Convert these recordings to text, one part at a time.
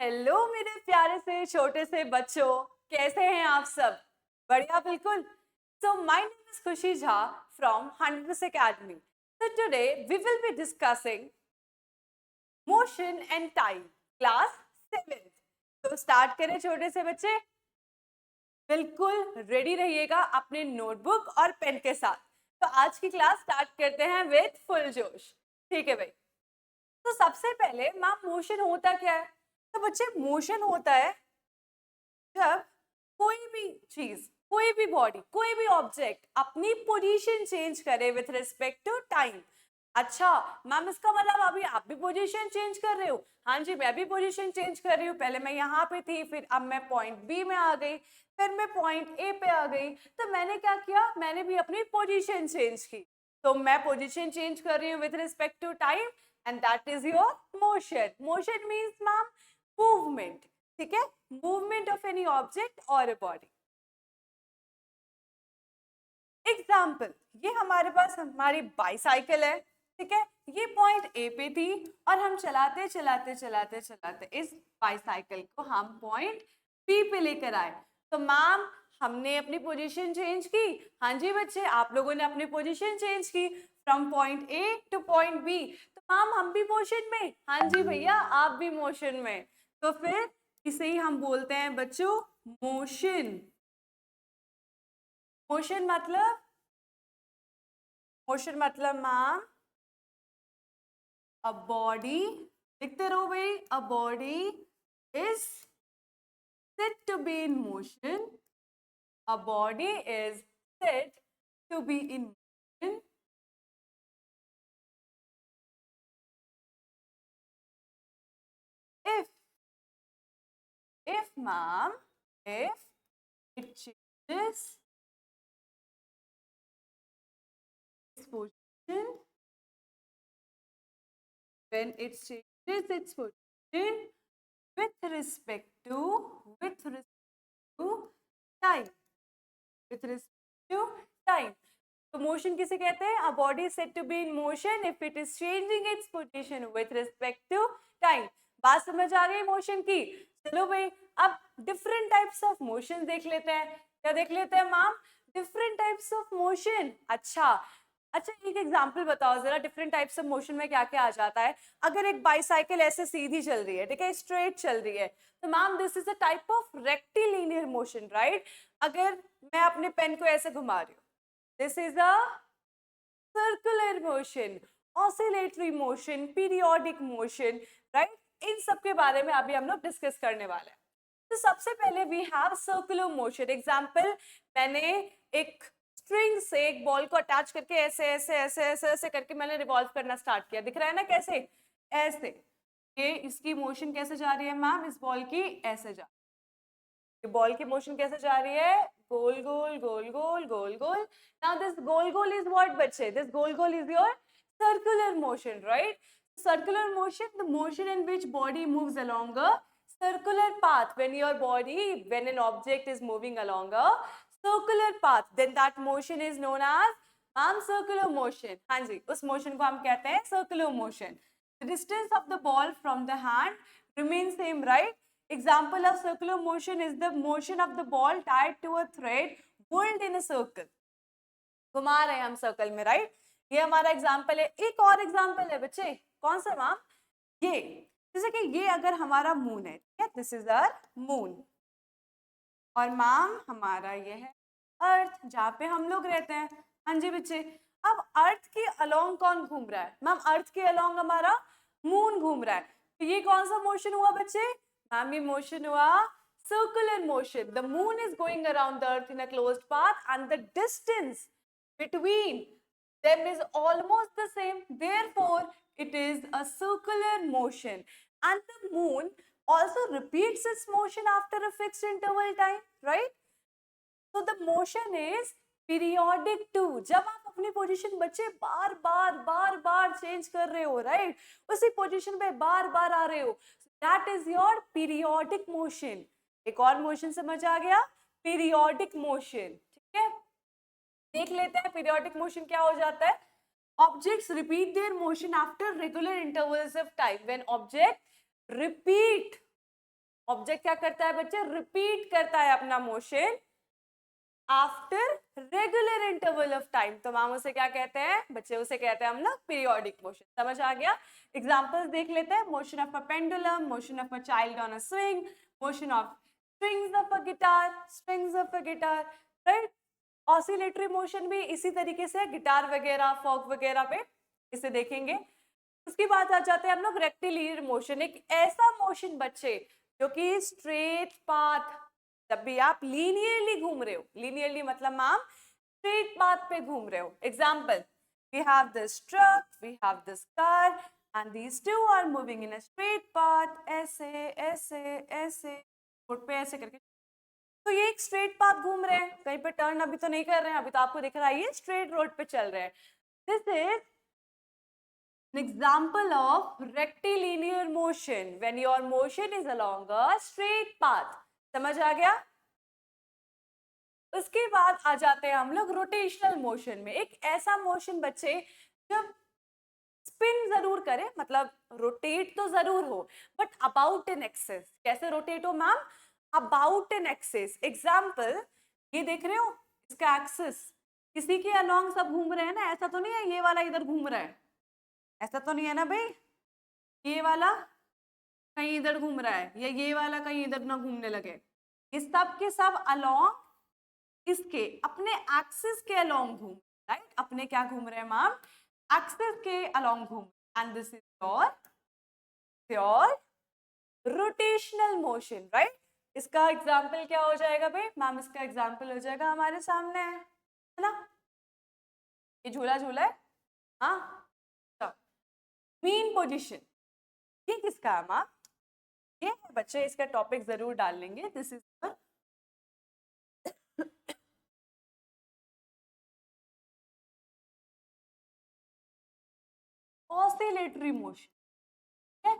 Hello मेरे प्यारे से छोटे से बच्चों, कैसे हैं आप सब? बढ़िया बिल्कुल। सो माय नेम इज खुशी Jha from 100% Academy. So today we will be discussing motion and time, class 7th. तो स्टार्ट करें छोटे से बच्चे, बिल्कुल रेडी रहिएगा अपने नोटबुक और पेन के साथ। तो आज की क्लास स्टार्ट करते हैं विद फुल जोश। ठीक है भाई। तो सबसे पहले मैम मोशन होता क्या है? तो बच्चे मोशन होता है जब कोई भी चीज, कोई भी बॉडी, कोई भी ऑब्जेक्ट अपनी पोजीशन चेंज करे विथ रिस्पेक्ट टू टाइम। अच्छा मैम, इसका मतलब अभी आप भी पोजीशन चेंज कर रहे हो? हाँ जी, मैं भी पोजीशन चेंज कर रही हूँ। पहले मैं यहाँ पे थी, फिर अब मैं पॉइंट बी में आ गई, फिर मैं पॉइंट ए पे आ गई। तो मैंने क्या किया, मैंने भी अपनी पोजीशन चेंज की। तो मैं पोजीशन चेंज कर रही हूँ with respect to time, and that is your motion. Motion means ma'am movement. ठीक है, मूवमेंट ऑफ एनी ऑब्जेक्ट और ए बॉडी। एग्जाम्पल, ये हमारे पास हमारी बाईसाइकिल है। ठीक है, ये पॉइंट ए पे थी और हम चलाते चलाते चलाते चलाते इस बाईसाइकिल को हम पॉइंट बी पे लेकर आए। तो मैम हमने अपनी पोजीशन चेंज की। हाँ जी बच्चे, आप लोगों ने अपनी पोजीशन चेंज की from point A to point B. तो मैम हम भी मोशन में? हाँ जी भैया, आप भी मोशन में। तो फिर इसे ही हम बोलते हैं बच्चों मोशन। मोशन मतलब, मोशन मतलब मैम अ बॉडी, लिखते रहो भाई, अ body is said to be in motion. A body is said to be in motion if ma'am, if it changes its position, when it changes its position with respect to time, with respect to time. तो motion किसे कहते हैं? A body is said to be in motion if it is changing its position with respect to time. बात समझ आ गई motion की? चलो भाई, अब डिफरेंट टाइप्स ऑफ मोशन देख लेते हैं। क्या देख लेते हैं ma'am? Different types of motion. अच्छा अच्छा, एक एग्जांपल बताओ जरा, डिफरेंट टाइप्स ऑफ मोशन में क्या क्या आ जाता है? अगर एक बाईसाइकिल ऐसे सीधी चल रही है, ठीक है, स्ट्रेट चल रही है, तो ma'am this is a type of rectilinear motion, right? अगर मैं अपने पेन को ऐसे घुमा रही हूँ, this is a circular motion, oscillatory motion, periodic motion, right? इन सब के बारे में अभी हम लोग डिस्कस करने वाले हैं। तो सबसे पहले we have circular motion. Example, मैंने एक स्ट्रिंग से एक बॉल को अटैच करके ऐसे ऐसे ऐसे ऐसे ऐसे करके मैंने रिवॉल्व करना स्टार्ट किया। दिख रहा है ना कैसे? ऐसे। ये इसकी मोशन कैसे जा रही है मैम? इस बॉल की ऐसे जा, बॉल की मोशन कैसे जा रही है? गोल गोल गोल गोल गोल गोल। नाउ दिस गोल गोल इज व्हाट बच्चे? दिस गोल गोल is your circular motion, right? Circular motion, the motion in which body moves along a circular path. When your body, when an object is moving along a circular path, then that motion is known as circular motion. हाँ जी, उस motion को हम कहते हैं circular motion. The distance of the ball from the hand remains same, right? Example of circular motion is the motion of the ball tied to a thread pulled in a circle. घुमा रहे हैं हम circle में, right? ये हमारा example है। एक और एग्जाम्पल है बच्चे, कौन सा मैम? ये, जैसे कि ये अगर हमारा मून है, ठीक है, दिस इज आवर मून, और मैम हमारा ये है अर्थ, जहाँ पे हम लोग रहते हैं। हाँ जी बच्चे, अब अर्थ के अलोंग कौन घूम रहा है? मैम अर्थ के अलोंग हमारा मून घूम रहा है। तो ये कौन सा मोशन हुआ बच्चे? मैम ये मोशन हुआ circular motion. The moon is going around the earth in a closed path and the distance between them is almost the same. Therefore, it is a circular motion. And the moon also repeats its motion after a fixed interval time, right? So the motion is periodic too. जब आप अपनी position बच्चे बार बार change कर रहे हो, right? उसी position पे बार बार आ रहे हो, that is your periodic motion. एक और मोशन समझ आ गया? Periodic motion. ठीक है, देख लेते हैं पीरियोडिक मोशन क्या हो जाता है। Objects repeat there motion after regular intervals of time. When object repeat object क्या करता है बच्चे, रिपीट करता है अपना motion after regular interval of time, तो मैम उसे क्या कहते हैं बच्चे, उसे कहते हैं हम लोग पीरियोडिक मोशन। समझ आ गया? एग्जांपल्स देख लेते हैं, motion of a pendulum, motion of a child on a swing, motion of strings of a guitar, strings of a guitar, right. Oscillatory motion भी इसी तरीके से गिटार वगैरह, फॉक वगैरह पे इसे देखेंगे। उसके बाद आ जाते हैं हम लोग रेक्टिलिनियर मोशन, एक ऐसा मोशन बच्चे जो कि स्ट्रेट पाथ, जब भी आप लीनियरली घूम रहे हो, लीनियरली मतलब मैम स्ट्रेट पाथ पे घूम रहे हो। Example, we have this truck, we have this car and these two are moving in a straight path, ऐसे ऐसे ऐसे रोड पे ऐसे करके, तो ये एक स्ट्रेट पाथ घूम रहे हैं, कहीं पे टर्न अभी तो नहीं कर रहे हैं, अभी तो आपको दिख रहा है ये स्ट्रेट रोड पे चल रहे हैं। This is an example of rectilinear motion when your motion is along a straight path। समझ आ गया? उसके बाद आ जाते हैं हम लोग रोटेशनल मोशन में, एक ऐसा मोशन बच्चे जब स्पिन जरूर करे, मतलब रोटेट तो जरूर हो बट अबाउट एन एक्सिस। कैसे रोटेट हो ma'am? About an axis. Example, ये देख रहे हो इसका एक्सिस किसी के अलॉन्ग सब घूम रहे हैं ना, ऐसा तो नहीं है ये वाला इधर घूम रहा है, ऐसा तो नहीं है ना भाई, ये वाला कहीं इधर घूम रहा है या ये वाला कहीं इधर ना घूमने लगे, ये सब के सब अलोंग इसके अपने एक्सिस के अलोंग घूम, राइट। अपने क्या घूम रहे हैं मैम? एक्सिस के अलोंग घूम, and this is your rotational motion, right. इसका एग्जाम्पल क्या हो जाएगा भाई मैम? इसका एग्जाम्पल हो जाएगा हमारे सामने है ना, ये झूला झूला है, हाँ। मीन पोजिशन, ये किसका है मैम? ये बच्चे इसका टॉपिक जरूर डाल लेंगे। This is oscillatory motion,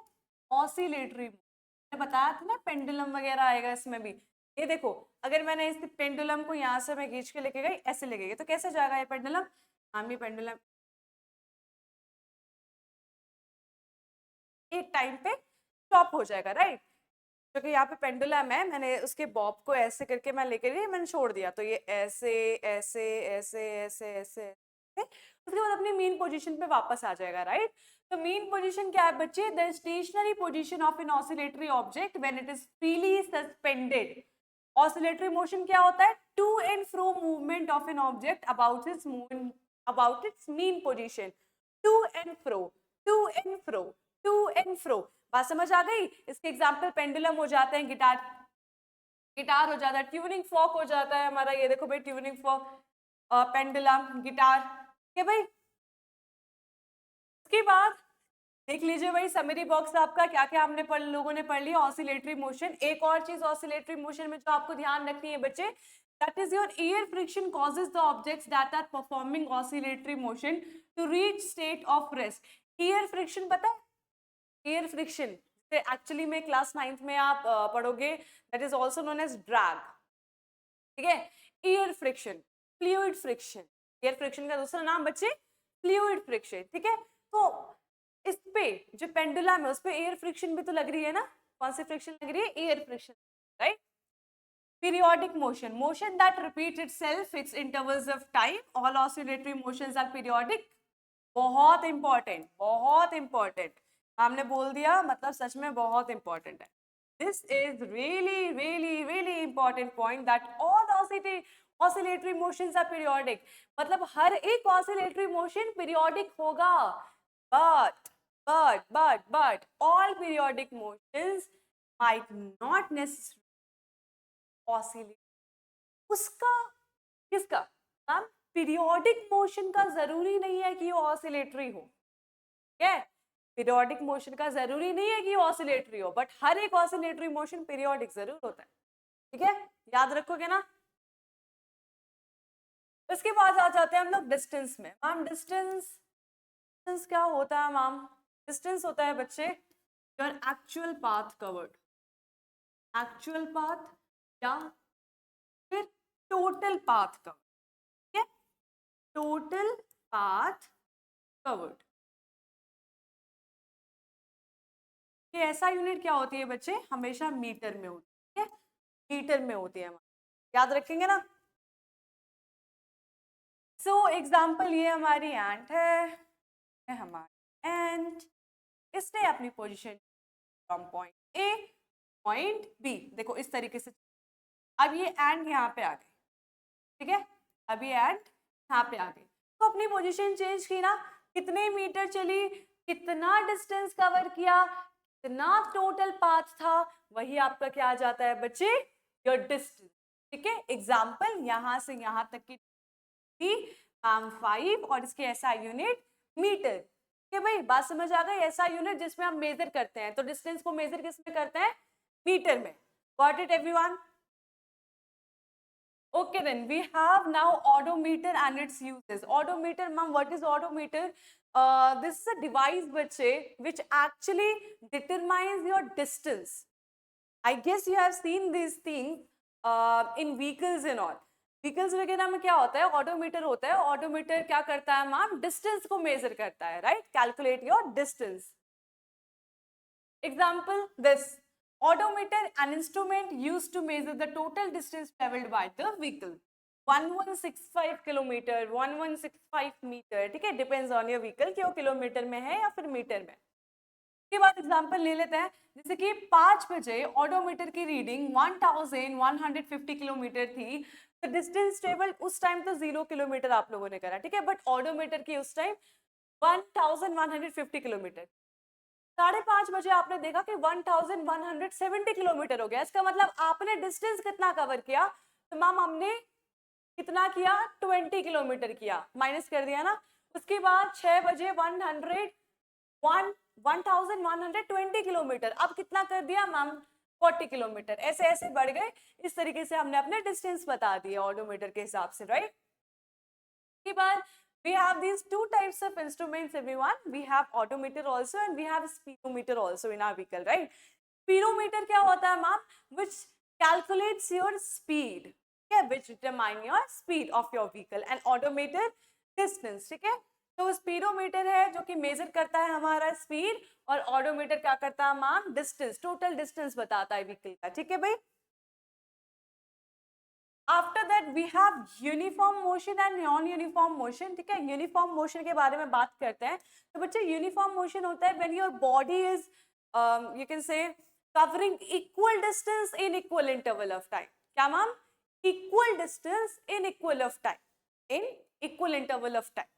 oscillatory motion बताया था ना, पेंडुलम वगैरह आएगा इसमें भी। ये देखो, अगर मैंने इस पेंडुलम को यहाँ से मैं खींच के लेके गई, ऐसे लेके गई, तो कैसे जाएगा ये पेंडुलम? हम ये पेंडुलम एक टाइम पे स्टॉप हो जाएगा, राइट। क्योंकि यहाँ पे पेंडुलम है, मैंने उसके बॉब को ऐसे करके मैं लेके गई, मैंने छोड़ दिया, तो ये ऐसे ऐसे ऐसे ऐसे ऐसे, उसके बाद अपनी मीन पोजीशन पे वापस आ जाएगा, राइट। तो मीन पोजीशन क्या है बच्चे? The stationary position of an oscillatory object when it is freely suspended. Oscillatory motion क्या होता है? To and fro movement of an object about its mean position, to and fro, to and fro, to and fro. बात समझ आ गई? इसके example pendulum हो जाते हैं, गिटार, गिटार हो जाता है, ट्यूनिंग फॉक हो जाता है हमारा, ये देखो भाई ट्यूनिंग फॉक, पेंडुलम, गिटार, ठीक है भाई। उसके बाद देख लीजिए भाई समरी बॉक्स आपका, क्या क्या हमने लोगों ने पढ़ लिया ऑसिलेटरी मोशन। एक और चीज ऑसिलेटरी मोशन में जो आपको ध्यान रखनी है बच्चे, that is your ear friction causes the objects that are performing oscillatory motion to reach state of rest। ear friction पता है? एयर फ्रिक्शन एक्चुअली में क्लास 9th में आप पढ़ोगे, that is also known as drag, ठीक है। Air friction, fluid friction, air friction का दूसरा नाम बच्चे फ्लूइड फ्रिक्शन, ठीक है। तो इस पे जो पेंडुलम है उस पे एयर फ्रिक्शन भी तो लग रही है ना, कौन सी फ्रिक्शन लग रही है? Air friction, right. Periodic motion, motion that repeats itself its intervals of time, all oscillatory motions are periodic। बहुत इंपॉर्टेंट, बहुत इंपॉर्टेंट, हमने बोल दिया मतलब सच में बहुत इंपॉर्टेंट है। This is really really really important point that all oscillatory motions are periodic, मतलब हर एक ऑसिलेटरी मोशन पीरियोडिक होगा, but but all periodic motions might not necessarily oscillate। उसका किसका मैम? पीरियोडिक मोशन का जरूरी नहीं है कि वो ऑसिलेटरी हो, ठीक है। पीरियोडिक मोशन का जरूरी नहीं है कि ऑसिलेटरी हो, बट हर एक ऑसिलेटरी मोशन पीरियोडिक जरूर होता है, ठीक है, याद रखोगे ना। इसके बाद आ जाते हैं हम लोग डिस्टेंस में। मैम डिस्टेंस, डिस्टेंस क्या होता है मैम? डिस्टेंस होता है बच्चे your actual path covered, actual path या फिर टोटल पाथ कवर्ड, ठीक है, टोटल पाथ कवर्ड। कि ऐसा यूनिट क्या होती है बच्चे, हमेशा मीटर में होती है, मीटर में होती है, याद रखेंगे ना। सो एग्जाम्पल ये हमारी एंट है हमारी एंट, इसने अपनी position from point A point B, देखो इस तरीके से। अब ये एंट यहाँ पे आ गई, ठीक है, अब ये एंट यहाँ पे आ गई, तो अपनी पोजीशन चेंज की ना, कितने मीटर चली, कितना डिस्टेंस कवर किया, कितना टोटल पाथ था, वही आपका क्या आ जाता है बच्चे, योर डिस्टेंस। ठीक है, एग्जाम्पल यहाँ से यहाँ तक की 5 और इसके ऐसा यूनिट मीटर। ठीक है भाई, बात समझ आ गई, ऐसा यूनिट जिसमें हम मेजर करते हैं, तो डिस्टेंस को मेजर किस में करते हैं, मीटर में। Got it everyone? Okay, then we have now odometer and its uses. Odometer, ma'am, what is odometer? This is a device which actually determines your distance. I guess you have seen these things in vehicles and all. Vehicles वगैरह में क्या होता है, odometer होता है. Odometer क्या करता है मैम, distance को measure करता है, right? Calculate your distance. Example, this. Odometer, an instrument used to measure the total distance traveled by the vehicle. 1165 kilometre, 1165 metre, ठीक है, डिपेंड्स ऑन योर व्हीकल कि वो किलोमीटर में है या फिर मीटर में। के बाद एग्जांपल ले लेते हैं, जैसे कि 5 बजे ऑडोमीटर की रीडिंग 1150 किलोमीटर थी, तो डिस्टेंस ट्रेवल उस टाइम तो 0 किलोमीटर आप लोगों ने करा, ठीक है, बट ऑडोमीटर की उस टाइम 1150 किलोमीटर। 5:30 बजे आपने देखा कि 1170 किलोमीटर हो गया, इसका मतलब आपने डिस्टेंस कितना कवर किया, तो मैम हमने कितना किया, 20 किलोमीटर किया, माइनस कर दिया ना। उसके बाद 6 बजे 1120 किलोमीटर, अब कितना कर दिया मैम, 40 किलोमीटर। ऐसे ऐसे बढ़ गए, इस तरीके से हमने अपने डिस्टेंस बता दिए ऑडोमीटर के हिसाब से, राइट। उसके बाद we have these two types of instruments everyone, we have odometer also and we have speedometer also in our vehicle, right? Speedometer क्या होता है ma'am, which calculates your speed, okay, which determine your speed of your vehicle, and odometer distance, ठीक है। तो speedometer है जो कि major करता है हमारा स्पीड, और ऑडोमीटर क्या करता है मैम, डिस्टेंस, टोटल डिस्टेंस बताता है व्हीकल का, ठीक है भाई। After that we have uniform motion and non uniform motion, ठीक है। यूनिफॉर्म मोशन के बारे में बात करते हैं, तो बच्चे यूनिफॉर्म मोशन होता है when your body is you can say covering equal distance in equal interval of time. क्या ma'am, equal distance in equal of time, in equal interval of time,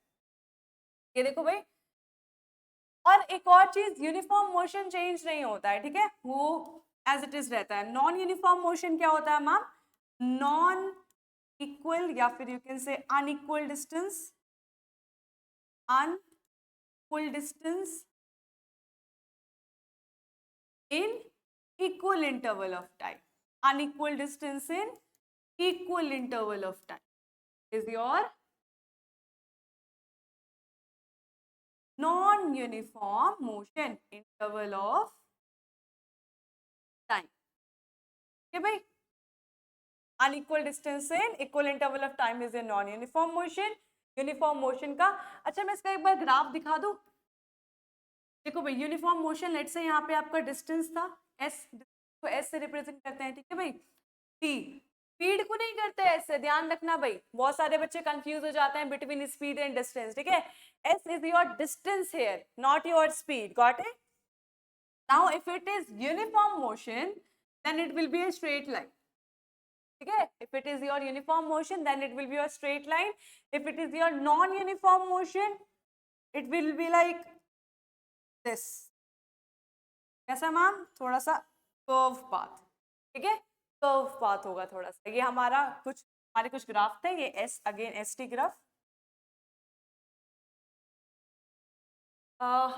ये देखो भाई। और एक और चीज, यूनिफॉर्म मोशन चेंज नहीं होता है, ठीक है, वो एज इट इज रहता है। नॉन यूनिफॉर्म मोशन क्या होता है मैम, नॉन इक्वल या फिर यू कैन से unequal distance, unequal distance in equal interval of time, unequal distance in equal interval of time is your non-uniform motion interval of time, okay भाई। unequal distance in equal interval of time is a non-uniform motion। Uniform motion का, अच्छा मैं इसका एक bar graph दिखा दूं, देखो भाई, यूनिफॉर्म मोशन लेट से यहाँ पे आपका डिस्टेंस था s, तो s से रिप्रेजेंट करते हैं, ठीक है भाई। t, स्पीड को नहीं करते ऐसे, ध्यान रखना भाई, बहुत सारे बच्चे कंफ्यूज हो जाते हैं बिटवीन स्पीड एंड डिस्टेंस, ठीक है। s is your distance here, not your speed, got it. Now if it is uniform motion then it will be a straight line, ठीक है। If it is your uniform motion then it will be a straight line. If it is your non uniform motion it will be like this, कैसा ma'am, थोड़ा सा curve path, ठीक है, curve path होगा थोड़ा सा। ये हमारे कुछ ग्राफ थे, ये S again S T graph.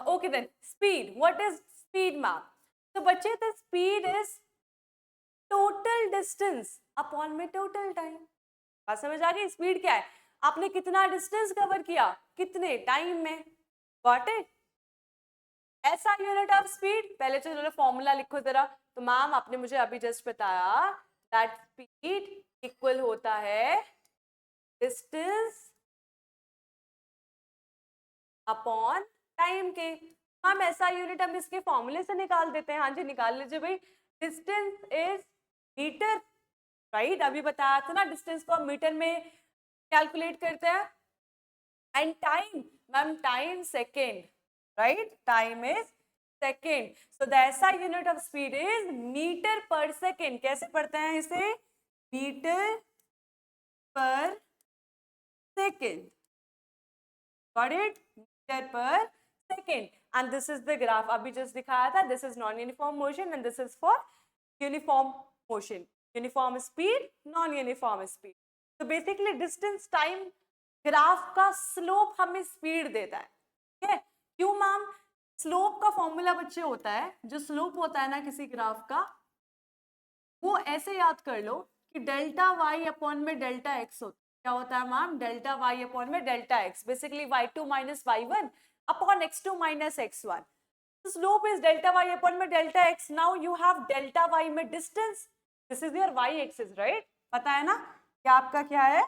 Okay then speed, what is speed ma'am, तो बच्चे the speed is total distance upon में टोटल टाइम। बात समझ आ गई, स्पीड क्या है, आपने कितना डिस्टेंस कवर किया कितने टाइम में, गॉट इट। ऐसा यूनिट ऑफ स्पीड, पहले तो चलो फॉर्मूला लिखो जरा। तो मैम आपने मुझे अभी जस्ट बताया दैट स्पीड इक्वल होता है डिस्टेंस अपॉन टाइम के। मैम ऐसा यूनिट हम इसके फॉर्मूले से निकाल देते हैं। हाँ जी निकाल लीजिए भाई। Distance is metre, right? अभी बताया था ना डिस्टेंस को हम मीटर में कैलकुलेट करते हैं। And time, ma'am time second, right? Time is second. So the ऐसा unit of speed is metre पर सेकेंड। कैसे पढ़ते हैं इसे? मीटर पर सेकेंड। Got it? मीटर पर second. And this is the graph अभी जस्ट दिखाया था। This is non uniform motion and this is for uniform motion. Uniform speed, non uniform speed. तो बेसिकली डिस्टेंस टाइम ग्राफ का slope हमें speed देता है। ठीक है? क्यों मैम? स्लोप का फॉर्मूला बच्चे होता है, जो स्लोप होता है ना किसी ग्राफ का, वो ऐसे याद कर लो कि डेल्टा वाई अपॉन में डेल्टा एक्स होता है। क्या होता है मैम? डेल्टा वाई अपॉन में delta X, basically y2 minus y1 upon x2 minus x1। Slope is delta Y upon में delta X. Now you have delta Y में distance, this is your y axis, right? पता है ना कि आपका क्या है?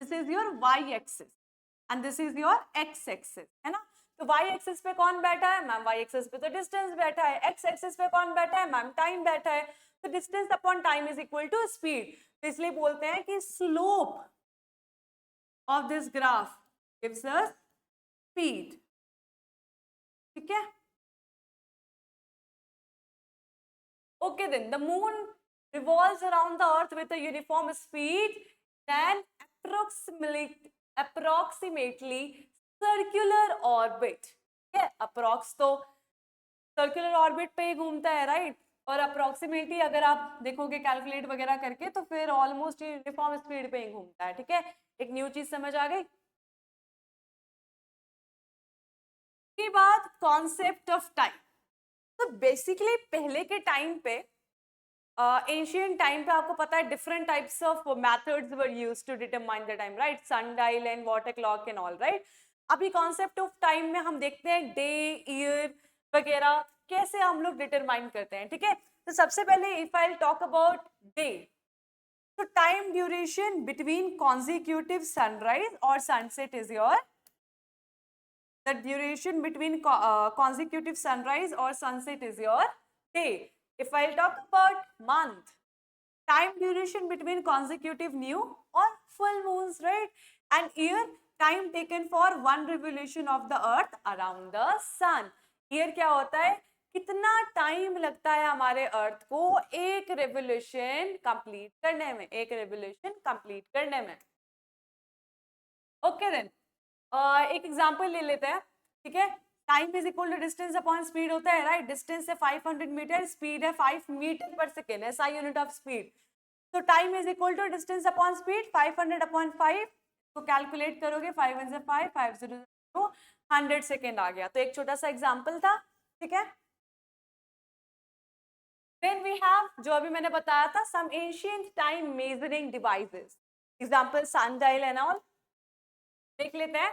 This is your y axis and this is your x axis, है ना? तो y एक्सिस पे कौन बैठा है मैम? y एक्सिस पे तो डिस्टेंस बैठा है। x एक्सिस पे कौन बैठा है मैम? टाइम बैठा है। तो distance upon time is equal to speed. तो इसलिए बोलते हैं कि slope of this graph gives us speed. ठीक है? Okay, then the moon revolves around the earth with a uniform speed than approximately circular orbit. ठीक है? अप्रोक्स तो सर्कुलर ऑर्बिट पे ही घूमता है, राइट? और अप्रोक्सीमेटली अगर आप देखोगे कैलकुलेट वगैरह करके तो फिर ऑलमोस्ट यूनिफॉर्म स्पीड पे ही घूमता है। ठीक है? एक न्यू चीज समझ आ गई? की बात कॉन्सेप्ट ऑफ टाइम। तो बेसिकली पहले के टाइम पे एंशियंट टाइम पे आपको पता है different types of methods were used to determine the time, right? Sundial and water clock and all, right? अभी कॉन्सेप्ट ऑफ टाइम में हम देखते हैं डे, ईयर वगैरह कैसे हम लोग डिटरमाइन करते हैं। ठीक है? तो सबसे पहले if I talk about day, तो time duration between consecutive sunrise और sunset is your the duration between consecutive sunrise or sunset is your day. If I'll talk about month, time duration between consecutive new or full moons, right? And year, time taken for one revolution of the earth around the sun. Year क्या होता है? कितना time लगता है हमारे अर्थ को एक revolution complete करने में, एक रेवोल्यूशन कंप्लीट करने में। ओके देन एक एग्जांपल ले लेते हैं। ठीक है? Time is equal to distance upon speed होता है, राइट? डिस्टेंस है 500 मीटर, स्पीड है 5 मीटर पर सेकेंड, ऐसा यूनिट ऑफ स्पीड। तो time is equal to distance upon speed 500 upon 5 को कैलकुलेट करोगे 5 1 से 5 5 0 0 100 सेकेंड आ गया। तो एक छोटा सा एग्जांपल था। ठीक है? Then we have जो अभी मैंने बताया था some ancient time measuring devices, example sundial and all, देख लेते हैं।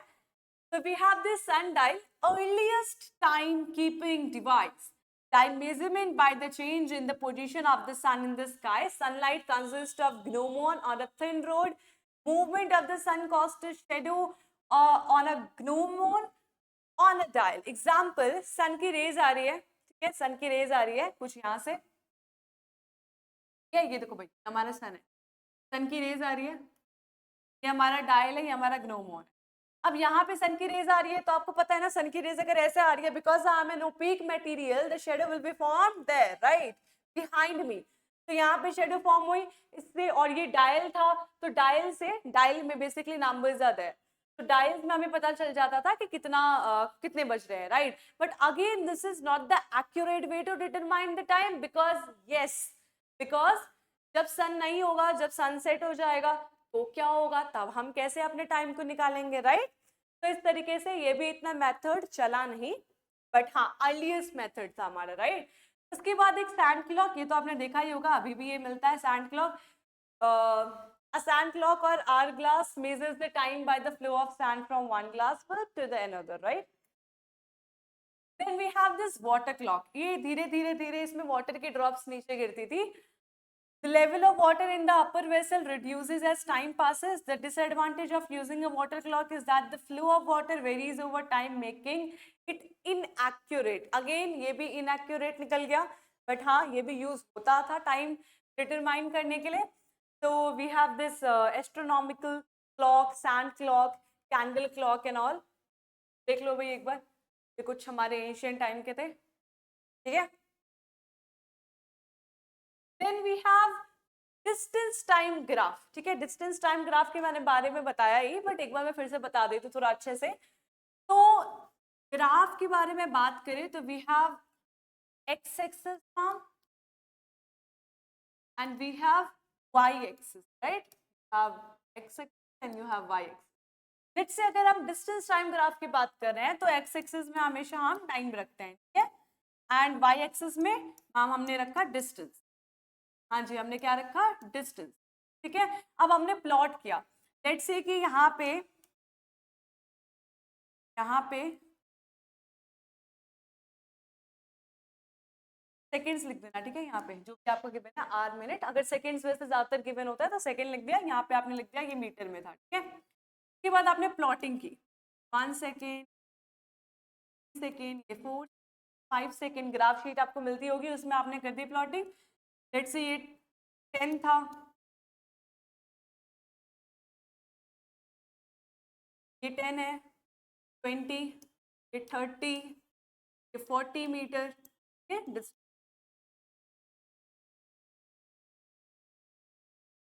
So we have this sundial, earliest time-keeping device. Time measurement by the change in the position of the sun in the sky. Sunlight consists of gnomon on a thin rod. Movement of the sun casts a shadow on a gnomon on a dial. Example, sun की raise आ रही है, ठीक है? sun की raise आ रही है कुछ यहाँ से, क्या ये देखो भाई हमारा सन है, सन की रेज आ रही है, ये हमारा डायल है, ये हमारा ग्नोमोन है। अब यहाँ पे सन की रेज आ रही है तो आपको पता है ना सन की रेज अगर ऐसे आ रही है because I am an opaque material the shadow will be form there, right? Behind me. तो यहाँ पे शेडो फॉर्म हुई इससे, और ये डायल था तो डायल से, डायल में बेसिकली नंबर्स आते हैं, तो डायल्स में हमें पता चल जाता था कि कितना कितने बज रहे हैं, right? But again this is not the accurate way to determine the time because yes, because जब सन नहीं होगा, जब सनसेट हो जाएगा तो क्या होगा, तब हम कैसे अपने टाइम को निकालेंगे, राइट? तो इस तरीके से ये भी इतना मेथड चला नहीं, बट हाँ अर्लीस्ट मेथड था हमारा, राइट? उसके बाद एक सैंड क्लॉक, ये तो आपने देखा ही होगा, अभी भी ये मिलता है sand clock. A sand clock or hourglass measures the time by the flow of sand from one glass bulb to the another, right? Then we have this water clock. ये धीरे धीरे धीरे इसमें वाटर की ड्रॉप्स नीचे गिरती थी, The level of water in the upper vessel reduces as time passes. The disadvantage of using a water clock is that the flow of water varies over time, making it inaccurate. Again, ये भी inaccurate निकल गया, but हाँ ये भी use होता था time determine करने के लिए. So we have this astronomical clock, sand clock, candle clock and all. देख लो भाई एक बार, ये कुछ हमारे ancient time के थे, ठीक है? Then we have distance time graph. ठीक है, डिस्टेंस टाइम ग्राफ के मैंने बारे में बताया ही, बट एक बार मैं फिर से बता देती हूँ थोड़ा अच्छे से. तो ग्राफ के बारे में बात करें तो we have X axis and we have Y axis, right? Have X axis and you have Y axis. Let's say अगर हम डिस्टेंस टाइम ग्राफ की बात कर रहे हैं तो एक्स एक्सिस में हमेशा हम टाइम रखते हैं, ठीक है, एंड वाई एक्सिस में हमने रखा डिस्टेंस. हाँ जी, हमने क्या रखा? डिस्टेंस. ठीक है, अब हमने प्लॉट किया. लेट्स से कि यहाँ पे सेकेंड्स लिख देना. ठीक है, यहाँ पे जो भी आपको गिवन है आर मिनट, अगर सेकेंड्स वैसे ज्यादातर गिवन होता है तो सेकेंड लिख दिया, यहाँ पे आपने लिख दिया ये मीटर में था. ठीक है, उसके बाद आपने प्लॉटिंग की. 1 सेकेंड, ये 4, 5 सेकेंड ग्राफ शीट आपको मिलती होगी, उसमें आपने कर दी प्लॉटिंग. लेट्स से ये 10 था, ये 10 है, 20, ये 30, ये 40 मीटर.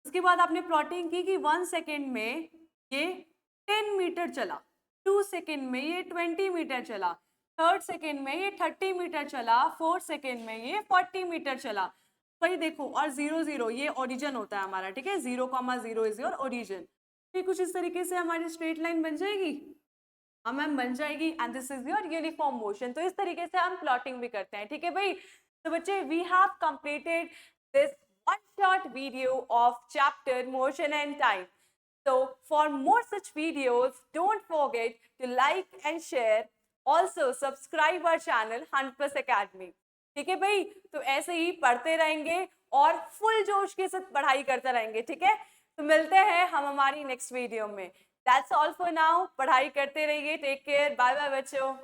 उसके बाद आपने प्लॉटिंग की कि 1 सेकेंड में ये 10 मीटर चला, 2 सेकेंड में ये 20 मीटर चला, 3rd सेकेंड में ये 30 मीटर चला, 4th सेकेंड में ये 40 मीटर चला. वही देखो, और 0 0 ये ओरिजिन होता है हमारा. ठीक है, 0,0 इज योर ओरिजिन. ये कुछ इस तरीके से हमारी स्ट्रेट लाइन बन जाएगी. हाँ मैम बन जाएगी. And this is your uniform motion. तो इस तरीके से हम प्लॉटिंग भी करते हैं. ठीक है भाई, तो बच्चे we have completed this one short video of chapter motion and time. So for more such videos, don't forget to like and share. Also subscribe our channel 100+ Academy. ठीक है भाई, तो ऐसे ही पढ़ते रहेंगे और फुल जोश के साथ पढ़ाई करते रहेंगे. ठीक है, तो मिलते हैं हम हमारी नेक्स्ट वीडियो में. That's all for now. पढ़ाई करते रहिए. Take care. बाय बाय बच्चों.